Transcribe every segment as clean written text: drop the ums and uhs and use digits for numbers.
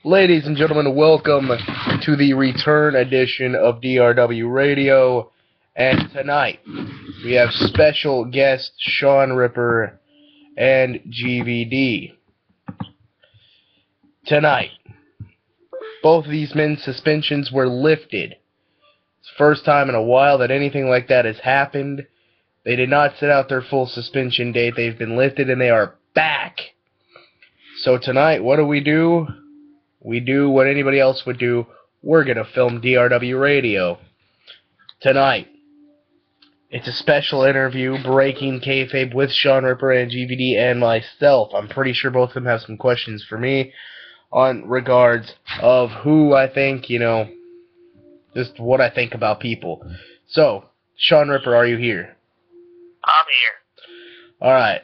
Ladies and gentlemen, welcome to the return edition of DRW Radio. And tonight, we have special guests Sean Ripper and GVD. Tonight, both of these men's suspensions were lifted. It's the first time in a while that anything like that has happened. They did not sit out their full suspension date. They've been lifted and they are back. So tonight, what do? We do what anybody else would do. We're going to film DRW Radio. Tonight, it's a special interview, Breaking Kayfabe, with Sean Ripper and GVD and myself. I'm pretty sure both of them have some questions for me on regards of who I think, just what I think about people. So, Sean Ripper, are you here? I'm here. Alright.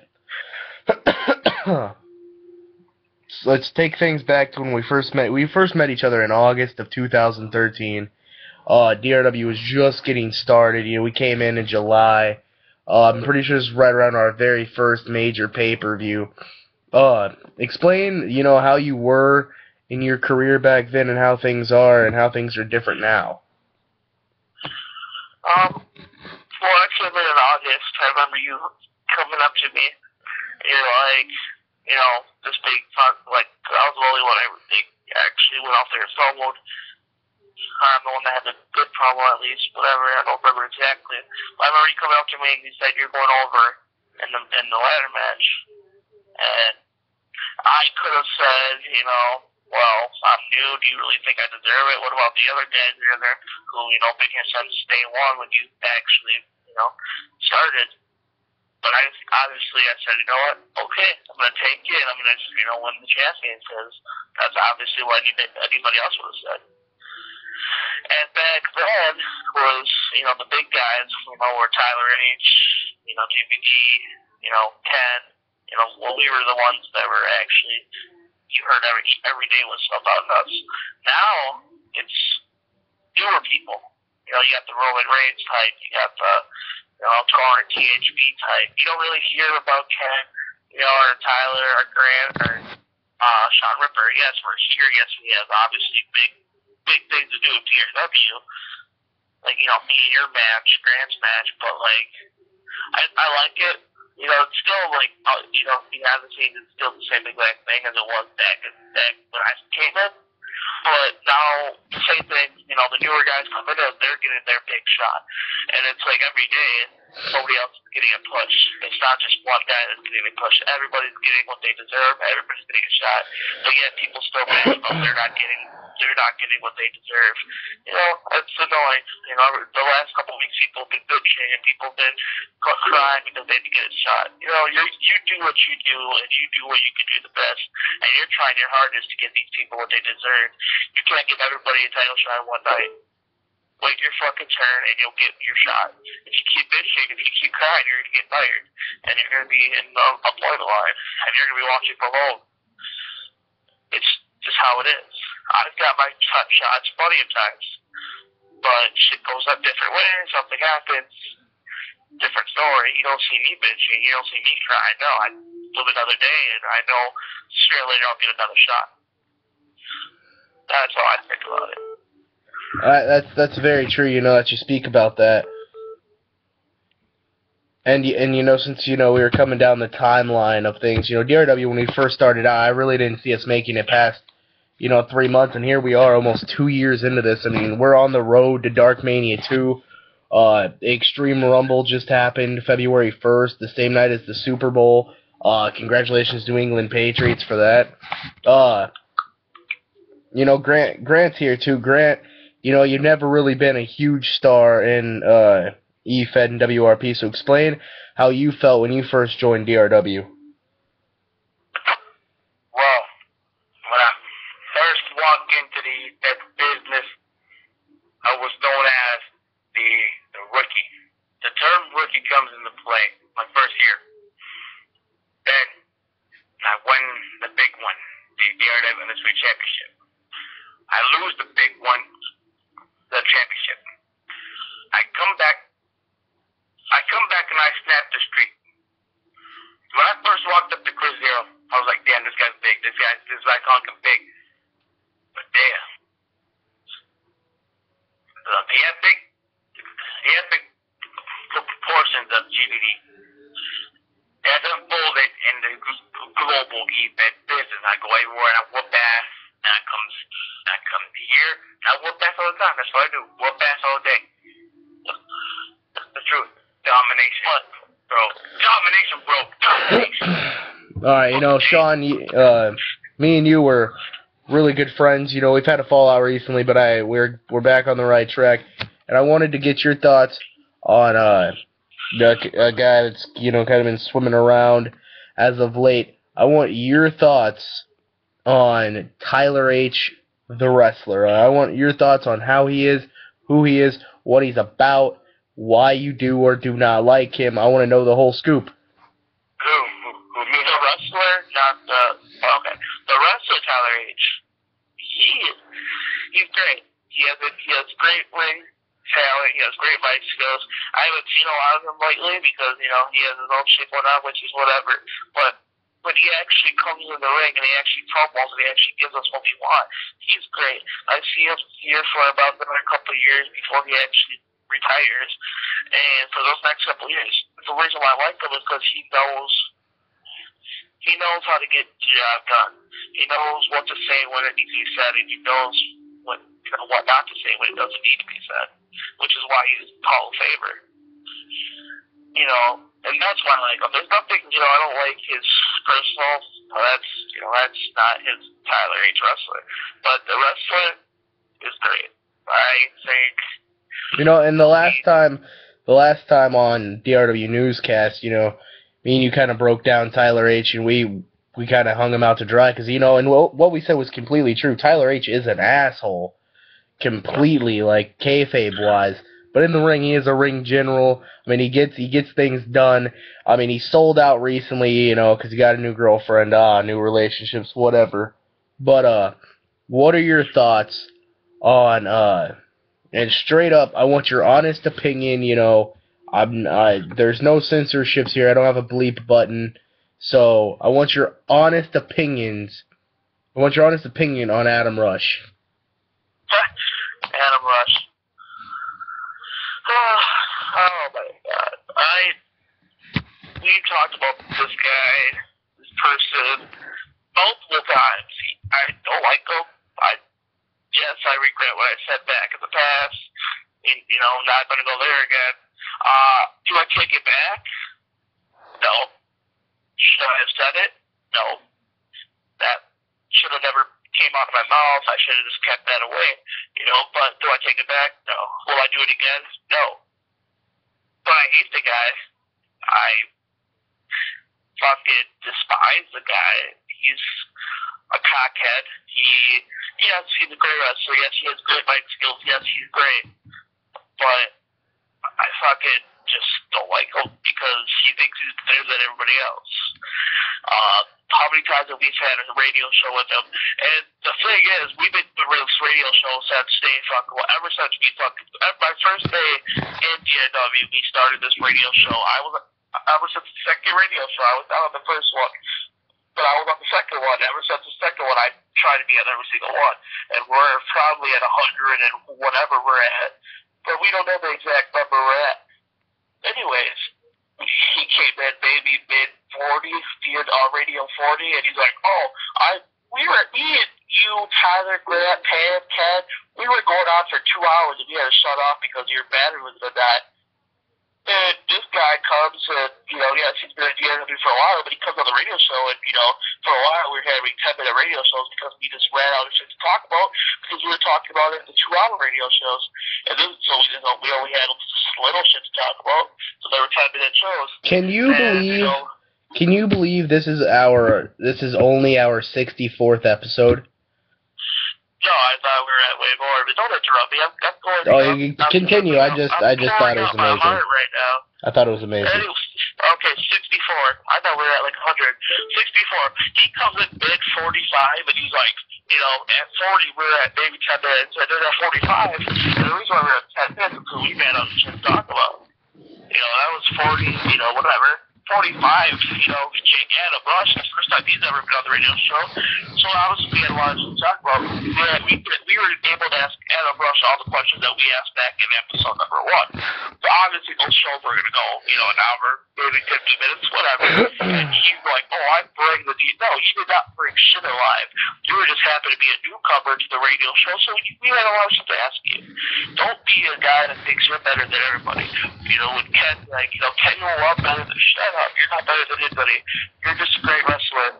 So let's take things back to when we first met. We first met each other in August of 2013. DRW was just getting started. We came in July. I'm pretty sure it's right around our very first major pay-per-view. Explain, how you were in your career back then and how things are and how things are different now. Well, actually, in August, I remember you coming up to me. You're like, this big fuck, like, I was the only one I actually went off there in slow mode. I'm the one that had the good promo, at least, whatever, I don't remember exactly. But I remember you coming up to me and you said you're going over in the ladder match. And I could have said, well, I'm new, do you really think I deserve it? What about the other guys that are there who, been here since day one when you actually, started? But I said, you know what? Okay, I'm going to take it. I'm going to, win the champion, because that's obviously what anybody else would have said. And back then was, the big guys, were Tyler H, GBD, Ken, well, we were the ones that were actually, you heard every day was about us. Now, it's newer people. You got the Roman Reigns type, you got the, Tar and THB type. You don't really hear about Ken, or Tyler, or Grant, or Sean Ripper. Yes, we're here. Yes, we have obviously big things to do with DRW. Like, me and your match, Grant's match, but, like, I like it. It's still, like, behind the scenes, it's still the same exact thing as it was back when I came in. But now, the same thing, the newer guys coming in, they're getting their big shot. And it's like every day, somebody else is getting a push. It's not just one guy that's getting a push. Everybody's getting what they deserve. Everybody's getting a shot. But yet, people still bitch about they're not getting what they deserve. It's annoying. The last couple of weeks, people have been bitching and people have been crying because they didn't get a shot. You do what you do, and you do what you can do the best, and you're trying your hardest to get these people what they deserve. You can't give everybody a title shot one night. Wait your fucking turn, and you'll get your shot. If you keep bitching, if you keep crying, you're going to get fired, and you're going to be in the appointment line, and you're going to be watching from home. It's just how it is. I've got my shots plenty of times, but shit goes up different ways. Something happens, different story. You don't see me bitching. You don't see me crying. No, I live another day, and I know sooner or later I'll get another shot. That's all I think about it. That's very true. That you speak about that. And since we were coming down the timeline of things, DRW, when we first started out, I really didn't see us making it past 3 months, and here we are almost 2 years into this. I mean, we're on the road to Dark Mania 2. Extreme Rumble just happened February 1st, the same night as the Super Bowl. Congratulations, New England Patriots, for that. Grant's here too. Grant, you've never really been a huge star in EFED and WRP, so explain how you felt when you first joined DRW. Well, when I first walked into that business, I was known as the rookie. The term rookie comes into play my first year. Then I won the big one, the DRW Industry Championship. I lose the big one, the championship. I come back and I snap the streak. When I first walked up to Chris Zero, I was like, damn, this guy's big. This guy's honking big. opportunity as unfolded in the global event business. I go everywhere and I whoop ass, and I come here, and I whoop ass all the time. That's what I do. Whoop ass all day. That's the truth. Domination. What? Bro. Domination, bro. Domination. Alright, you know, Sean, me and you were really good friends. You know, we've had a fallout recently, but we're back on the right track. And I wanted to get your thoughts on a guy that's, you know, kind of been swimming around as of late. I want your thoughts on Tyler H., the wrestler. I want your thoughts on how he is, who he is, what he's about, why you do or do not like him. I want to know the whole scoop. Who me, the wrestler? Not the... Okay. The wrestler, Tyler H., he's great. He has great ring talent. He has great mic skills. I haven't seen a lot of him lately because, you know, he has his own shit going on, which is whatever. But when he actually comes in the ring and he actually promos and he actually gives us what we want, he's great. I see him here for about another couple of years before he actually retires. And for those next couple of years, the reason why I like him is because he knows how to get the job done. He knows what to say when it needs to be said, and he knows what not to say when it doesn't need to be said, which is why he's Hall of Famer. You know, and that's why I like him. There's nothing, you know, I don't like his personal. That's not his Tyler H. wrestler, but the wrestler is great. I think. You know, and the last time on DRW Newscast, you know, me and you kind of broke down Tyler H. and we kind of hung him out to dry because, you know, and what we said was completely true. Tyler H. is an asshole, completely, like kayfabe-wise. But in the ring, he is a ring general. I mean, he gets things done. I mean, he sold out recently, you know, because he got a new girlfriend, new relationships, whatever. But what are your thoughts on and straight up, I want your honest opinion. You know, there's no censorships here. I don't have a bleep button. So I want your honest opinions. I want your honest opinion on Adam Rush. Adam Rush. Oh my God. We've talked about this guy, this person, multiple times. I don't like him. Yes, I regret what I said back in the past. You know, not going to go there again. Do I take it back? No. Should I have said it? No. That should have never came out of my mouth. I should have just kept that away. You know, but do I take it back? No. Will I do it again? No. But I hate the guy. I fucking despise the guy. He's a cockhead. Yes, he's a great wrestler. Yes, he has great mic skills. Yes, he's great. But I fucking just don't like him because he thinks he's better than everybody else. How many times have we had a radio show with him? And the thing is, we've been doing this radio show since day fucking, well, ever since my first day in DRW, we started this radio show. Ever since the second radio show, I was not on the first one. But I was on the second one. Ever since the second one, I try to be on every single one. And we're probably at 100 and whatever we're at. But we don't know the exact number we're at. Anyways, he came in maybe mid-40s, did Radio 40, and he's like, me and you, Tyler, Grant, Pam, Ken, we were going on for 2 hours and you had to shut off because your battery was going to die. And this guy comes and, you know, yes, he's been at DRW for a while, but he comes on the radio show and, you know, for a while we were having 10-minute radio shows because we just ran out of shit to talk about because we were talking about it in the 2-hour radio shows. And then, so, you know, we only had little shit to talk about, so they were 10-minute shows. Can you believe this is only our 64th episode? No, I thought we were at way more, but don't interrupt me. I'm going to... Oh, you continue. I just thought it was amazing. I'm right now. I thought it was amazing. Okay, 64. I thought we were at like 100. 64. He comes in mid-45, and he's like, you know, at 40, we're at maybe 10 minutes, and then at 45. And the reason why we're at 10 minutes is because we ran out of shit to talk about. You know, that was 40, you know, whatever. 45, you know, Jake Adam Rush, the first time he's ever been on the radio show. So obviously we had a lot of shit to talk about. We were able to ask Adam Rush all the questions that we asked back in episode number 1. So obviously those shows were going to go, you know, an hour, maybe 50 minutes, whatever. And he's like, oh, I bring the deal. No, you did not bring shit alive. You were just happy to be a newcomer to the radio show, so we had a lot of shit to ask you. Don't be a guy that thinks you're better than everybody. You know, when Ken, like, you know, Ken will love better than, shut up, you're not better than anybody. You're just a great wrestler.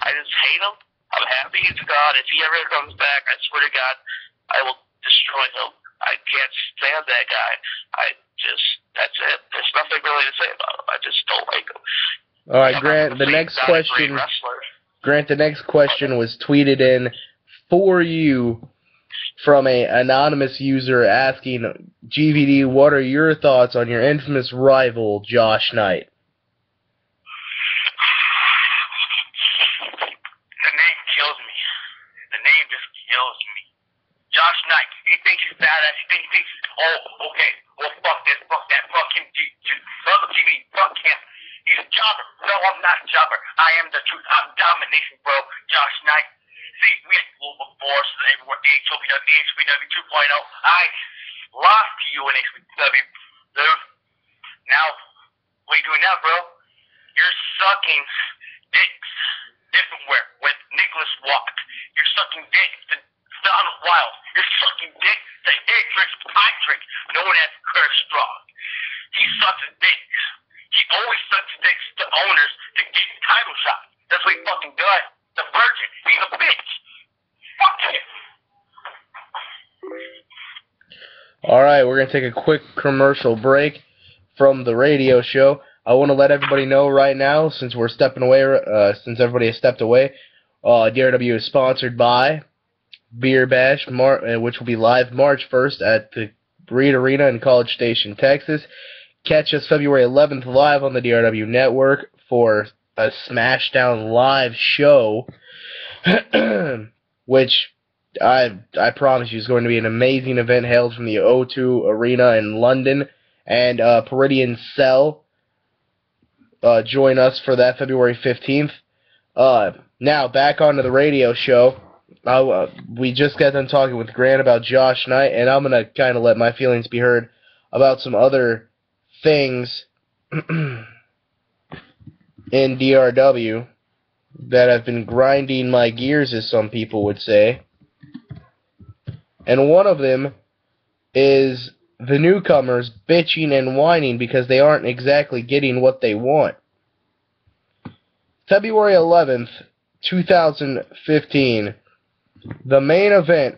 I just hate him. I'm happy he's gone. If he ever comes back, I swear to God, I will destroy him. I can't stand that guy. That's it. There's nothing really to say about him. I just don't like him. All right, Grant, the next question. Grant, the next question was tweeted in for you from an anonymous user asking, GVD, what are your thoughts on your infamous rival, Josh Knight? The name kills me. The name just kills me. Josh Knight, he thinks he's badass. He thinks he's, oh, okay, well, fuck this, fuck that, fuck him, fuck TV, fuck him. He's a jobber. No, I'm not a jobber. I am the truth. I'm domination, bro. Josh Knight. See, we had global force everywhere. HOPW, HPW 2.0. I lost to you in HPW, dude. Now, what are you doing now, bro? You're sucking dicks everywhere with Nicholas Watt. You're sucking dicks to Donald Wild. You're sucking dicks to Hendrix Patrick. No one has Curtis Strong. He sucks dicks. He always sucks dicks to owners to get title shots. That's what he fucking does. The virgin. He's a bitch. Fuck him. All right, we're going to take a quick commercial break from the radio show. I want to let everybody know right now, since we're stepping away, since everybody has stepped away, DRW is sponsored by Beer Bash, which will be live March 1st at the Reed Arena in College Station, Texas. Catch us February 11th live on the DRW network for a Smashdown live show, which I promise you is going to be an amazing event held from the O2 Arena in London. And Peridian Cell join us for that February 15th. Now, back onto the radio show. We just got done talking with Grant about Josh Knight, and I'm going to kind of let my feelings be heard about some other things in DRW that have been grinding my gears, as some people would say. And one of them is the newcomers bitching and whining because they aren't exactly getting what they want. February 11th, 2015, the main event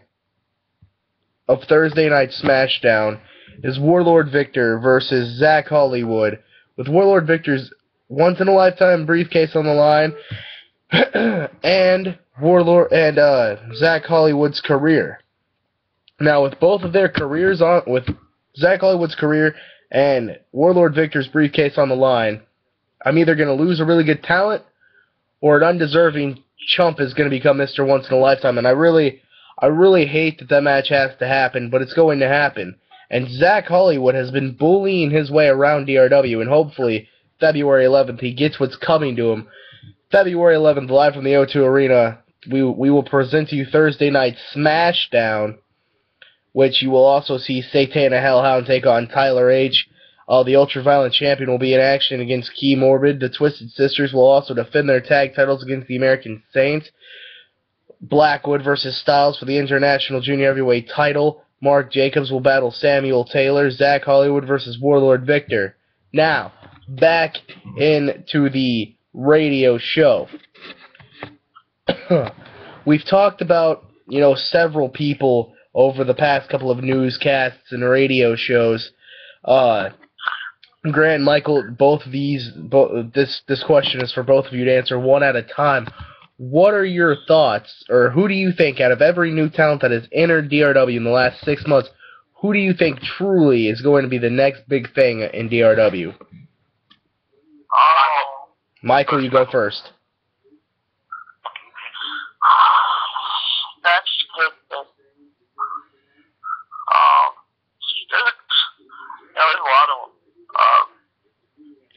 of Thursday Night Smashdown is Warlord Victor versus Zach Hollywood, with Warlord Victor's once-in-a-lifetime briefcase on the line, and Zach Hollywood's career. Now, with both of their careers on, with Zach Hollywood's career and Warlord Victor's briefcase on the line, I'm either going to lose a really good talent, or an undeserving chump is going to become Mr. Once-in-a-Lifetime, and I really hate that match has to happen, but it's going to happen. And Zach Hollywood has been bullying his way around DRW, and hopefully February 11th he gets what's coming to him. February 11th, live from the O2 Arena, we will present to you Thursday Night Smashdown, which you will also see Satana Hellhound take on Tyler H. The Ultraviolent Champion will be in action against Key Morbid. The Twisted Sisters will also defend their tag titles against the American Saints. Blackwood versus Styles for the International Junior Heavyweight title. Mark Jacobs will battle Samuel Taylor. Zach Hollywood versus Warlord Victor. Now, back into the radio show. We've talked about, several people over the past couple of newscasts and radio shows. Grant and Michael, this question is for both of you to answer one at a time. What are your thoughts, or who do you think, out of every new talent that has entered DRW in the last 6 months, who do you think truly is going to be the next big thing in DRW? Michael, you go first. That's good. There's a lot of them.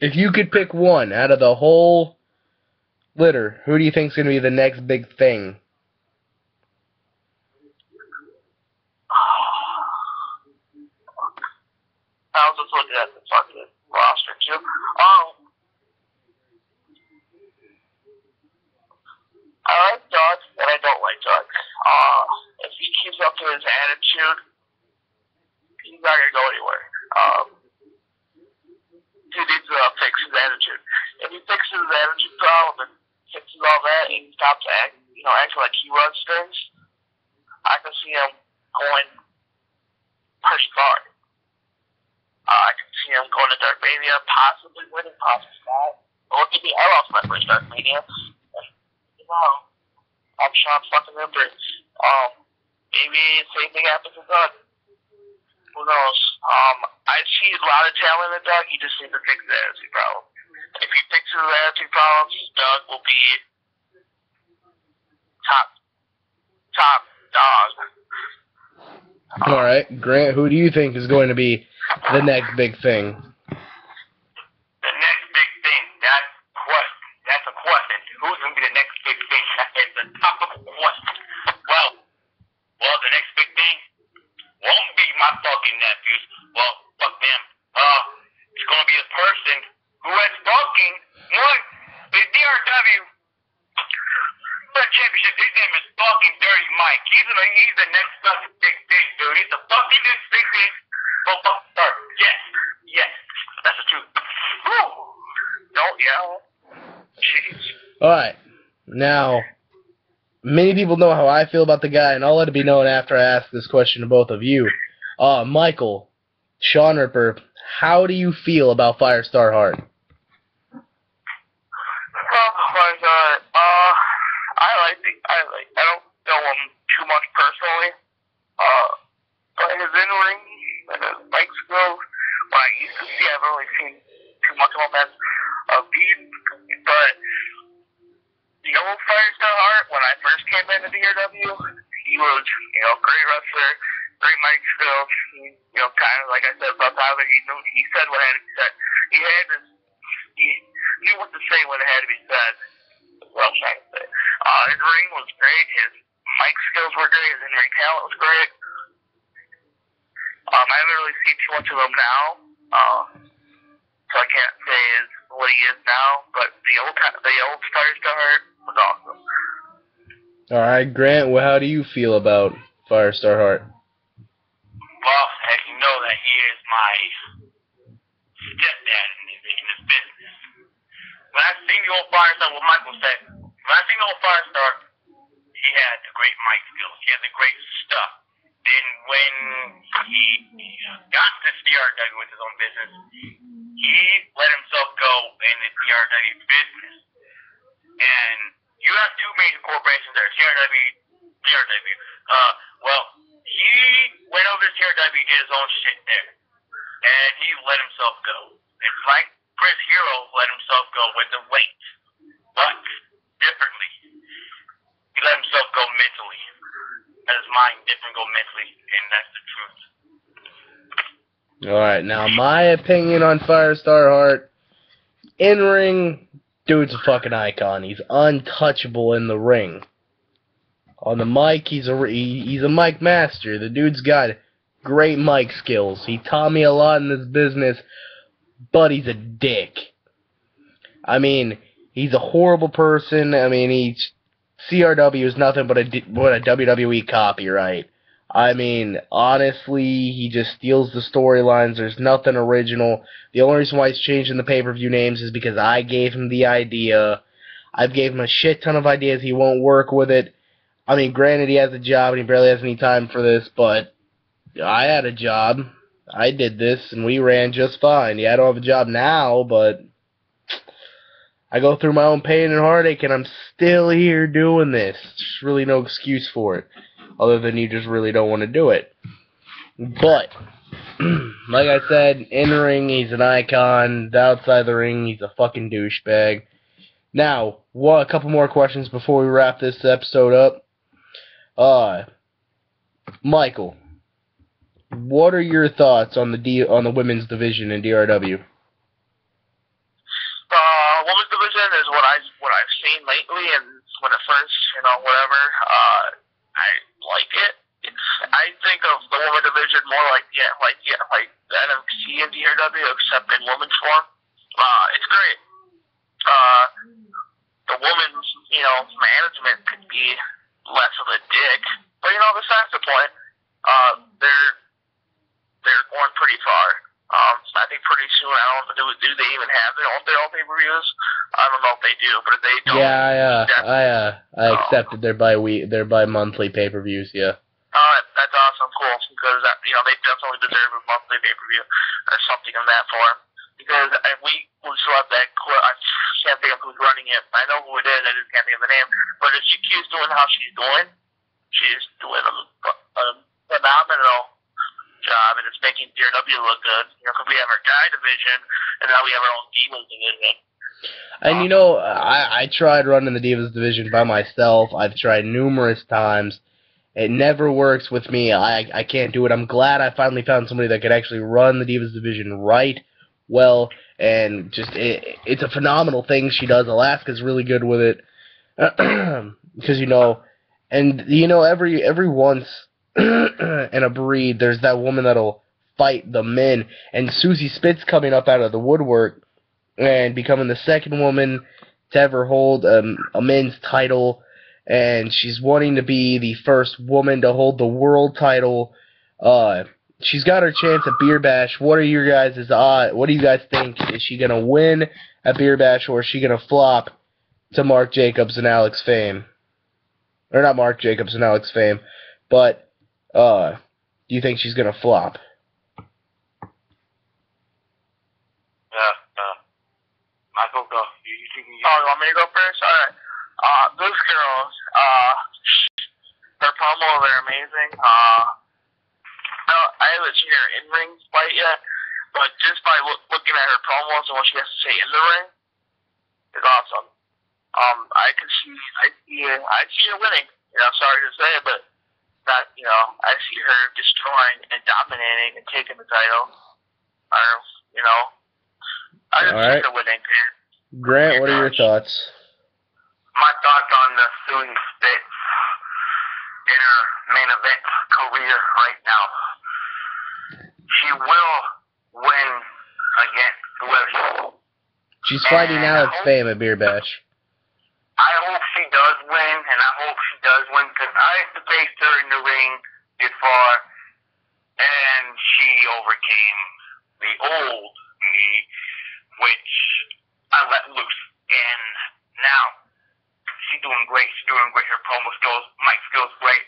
If you could pick one out of the whole litter, who do you think is going to be the next big thing? I was just looking at the fucking roster, you. I like Doug, and I don't like Doug. If he keeps up to his attitude, he's not gonna go anywhere. He needs to fix his attitude. If he fixes his attitude problem and fixes all that, and stops acting like he runs things, I can see him going pretty far. I can see him going to Dark Mania, possibly winning, possibly not. Look at me, I lost my first Dark Mania. I'm Sean fucking Limber. Maybe the same thing happens with Doug. Who knows? I see a lot of talent in Doug. He just needs to fix the attitude problem. If he fixes the attitude problems, Doug will be top dog. All right, Grant, who do you think is going to be the next big thing? The next big thing, that's a question. Who's going to be the next big thing? It's a topical question. Well, the next big thing won't be my fucking nephews. Well, fuck them. It's going to be a person who has fucking won the DRW championship. His name is fucking Dirty Mike. He's the next fucking big thing, dude. He's the fucking next big thing. Oh, fuck, sorry. Yes. That's the truth. Woo! Don't yell. Jeez. Alright, now, many people know how I feel about the guy, and I'll let it be known after I ask this question to both of you. Michael, Sean Ripper, how do you feel about Firestar Hart? Oh my god. I don't know him too much personally. But his in-ring and his mic skills, when I used to see, I haven't really seen too much of him as a beat. But the old Firestar Hart, when I first came into DRW, he was, great wrestler, great mic skills. He, kind of like I said about Tyler, he said what had to be said. He knew what to say when it had to be said. That's what I was trying to say. His ring was great. His mic skills were great. His in-ring talent was great. I haven't really seen too much of him now, so I can't say what he is now. But the old Firestar Hart was awesome. All right, Grant. Well, how do you feel about Firestar Hart? Well, as you know, that he is my stepdad in this business. When I seen the old Firestar, what Michael said, when I seen the old Firestar, he had the great mic skills. He had the great stuff. Then when he got this DRW with his own business, he let himself go in the DRW business. And you have two major corporations there, DRW. Well, he went over to DRW, did his own shit there. And he let himself go. It's like Chris Hero let himself go with the weight, but differently. He let himself go mentally. Let his mind didn't go mentally, and that's the truth. Alright, now my opinion on Firestar Hart, in-ring, dude's a fucking icon. He's untouchable in the ring. On the mic, he's a mic master. The dude's got great mic skills. He taught me a lot in this business, but he's a dick. I mean, he's a horrible person. I mean, CRW is nothing but a WWE copyright. I mean, honestly, he just steals the storylines. There's nothing original. The only reason why he's changing the pay-per-view names is because I gave him the idea. I've gave him a shit ton of ideas. He won't work with it. I mean, granted, he has a job and he barely has any time for this, but I had a job. I did this, and we ran just fine. Yeah, I don't have a job now, but I go through my own pain and heartache, and I'm still here doing this. There's really no excuse for it, other than you just really don't want to do it. But, like I said, in-ring, he's an icon. Outside the ring, he's a fucking douchebag. Now, a couple more questions before we wrap this episode up. Michael, what are your thoughts on the women's division in DRW? Women's division is what I've seen lately, and when it first, whatever, I like it. I think of the women's division more like the NXT and DRW, except in women's form. management could be less of a dick. But, besides the point, they're going pretty far. I think pretty soon, I don't know, do they even have their own pay-per-views? I don't know if they do, but if they don't... Yeah, I accepted their bi-monthly pay-per-views, yeah. That's awesome, cool, because, they definitely deserve a monthly pay-per-view or something in that form. Because we still have that clip. I can't think of who's running it. I know who it is, I just can't think of the name. But if she keeps doing how she's doing a phenomenal job, and it's making DRW look good. Because we have our guy division, and now we have our own Divas division. And I tried running the Divas division by myself. I've tried numerous times. It never works with me. I can't do it. I'm glad I finally found somebody that could actually run the Divas division right, well, and just it's a phenomenal thing she does. Alaska's really good with it, because every once in a breed, there's that woman that'll fight the men, and Susie Spitz coming up out of the woodwork and becoming the second woman to ever hold a men's title, and she's wanting to be the first woman to hold the world title. She's got her chance at Beer Bash. What are your guys' odds? What do you guys think? Is she gonna win at Beer Bash, or is she gonna flop to Mark Jacobs and Alex Fame? Or not Mark Jacobs and Alex Fame, but do you think she's gonna flop? Michael, go. You want me to go first? All right. Those girls, her promos are amazing. I haven't seen her in-ring fight yet, but just by looking at her promos and what she has to say in the ring is awesome. I see her winning. Sorry to say it, but I see her destroying and dominating and taking the title. I just see her winning. Grant, what are your thoughts? My thoughts on the suing Spitz in her main event career right now. She will win against whoever. She's fighting Alex Fame at Beer Bash. I hope she does win, and I hope she does win, because I faced her in the ring before, and she overcame the old me, which I let loose. And now, she's doing great. Her promo skills, mic skills, great.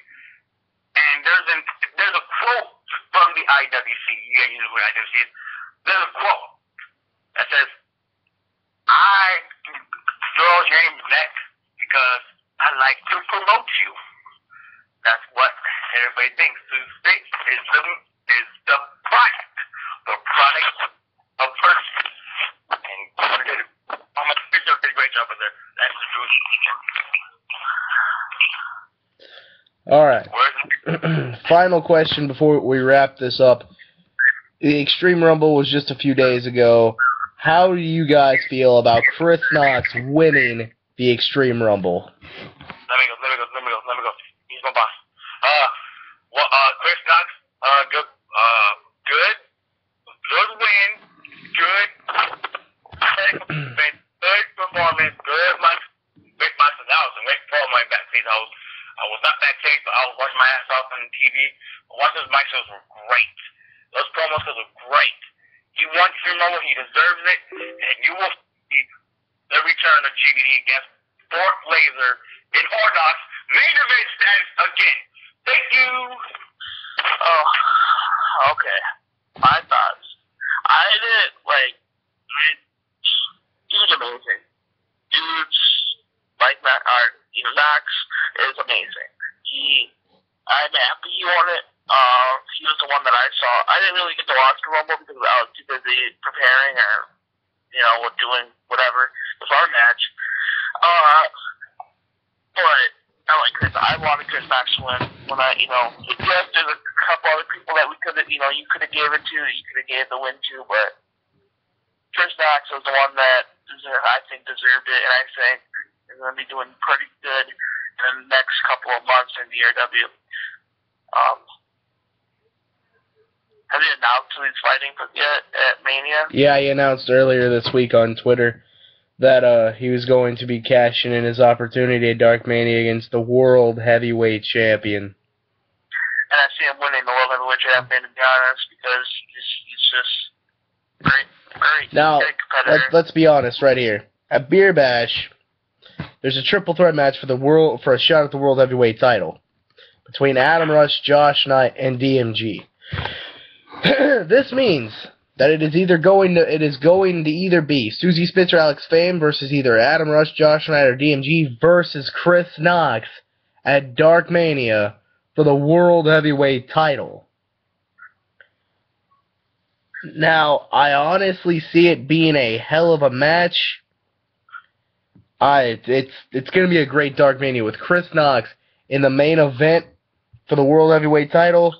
And there's a quote from the IWC. You guys know what IWC is. There's a quote that says, I throw your name next because I like to promote you. That's what everybody thinks. Spitz is the product. The product of person. And Spitz did a great job with her. That's the truth. All right. Final question before we wrap this up. The Extreme Rumble was just a few days ago. How do you guys feel about Chris Knox winning the Extreme Rumble? Let me go. He's my boss. Chris Knox, good win, good performance, good match. That was a great promo backstage. I was not backstage, but I was watching my ass off on TV. Watching those mic shows were great. Those promo skills were great. He won Extreme Rumble, he deserves it, and you will see the return of GBD against Fort Laser in Hard Knocks main event status again. Thank you. Oh, okay. My thoughts. Dude's amazing. Knox is amazing. I'm happy he won it. He was the one that I saw. I didn't really get to watch the Rumble because I was too busy preparing or, doing whatever with our match. But I wanted Chris Knox to win. Yes, there's a couple other people that we could have, you could have gave it to, you could have gave the win to, but Chris Knox was the one that I think deserved it, and I think is going to be doing pretty good in the next couple of months in DRW. Has he announced who he's fighting yet at Mania? Yeah, he announced earlier this week on Twitter that he was going to be cashing in his opportunity at Dark Mania against the World Heavyweight Champion. And I see him winning the World Heavyweight Champion, to be honest, because he's just great Now, competitor. let's be honest right here. At Beer Bash, there's a triple threat match for a shot at the World Heavyweight title between Adam Rush, Josh Knight, and DMG. This means that it is going to either be Susie Spitzer, Alex Fame versus either Adam Rush, Josh Knight, or DMG versus Chris Knox at Dark Mania for the World Heavyweight title. Now, I honestly see it being a hell of a match. It's going to be a great Dark Mania with Chris Knox in the main event for the World Heavyweight title.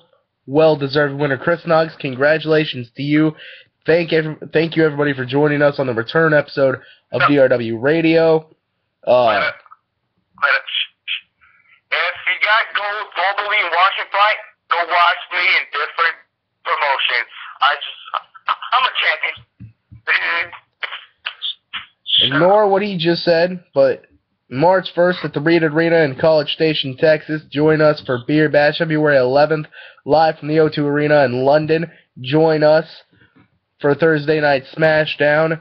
Well-deserved winner, Chris Knox. Congratulations to you. Thank you, everybody, for joining us on the return episode of DRW Radio. If you got gold globally in watching fight, go watch me in different promotions. I'm a champion. Ignore what he just said, but March 1st at the Reed Arena in College Station, Texas. Join us for Beer Bash, February 11th, live from the O2 Arena in London. Join us for Thursday Night Smashdown.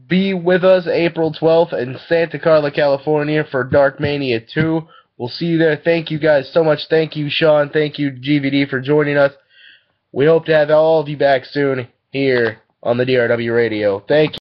Be with us April 12th in Santa Carla, California for Dark Mania 2. We'll see you there. Thank you guys so much. Thank you, Sean. Thank you, GVD, for joining us. We hope to have all of you back soon here on the DRW Radio. Thank you.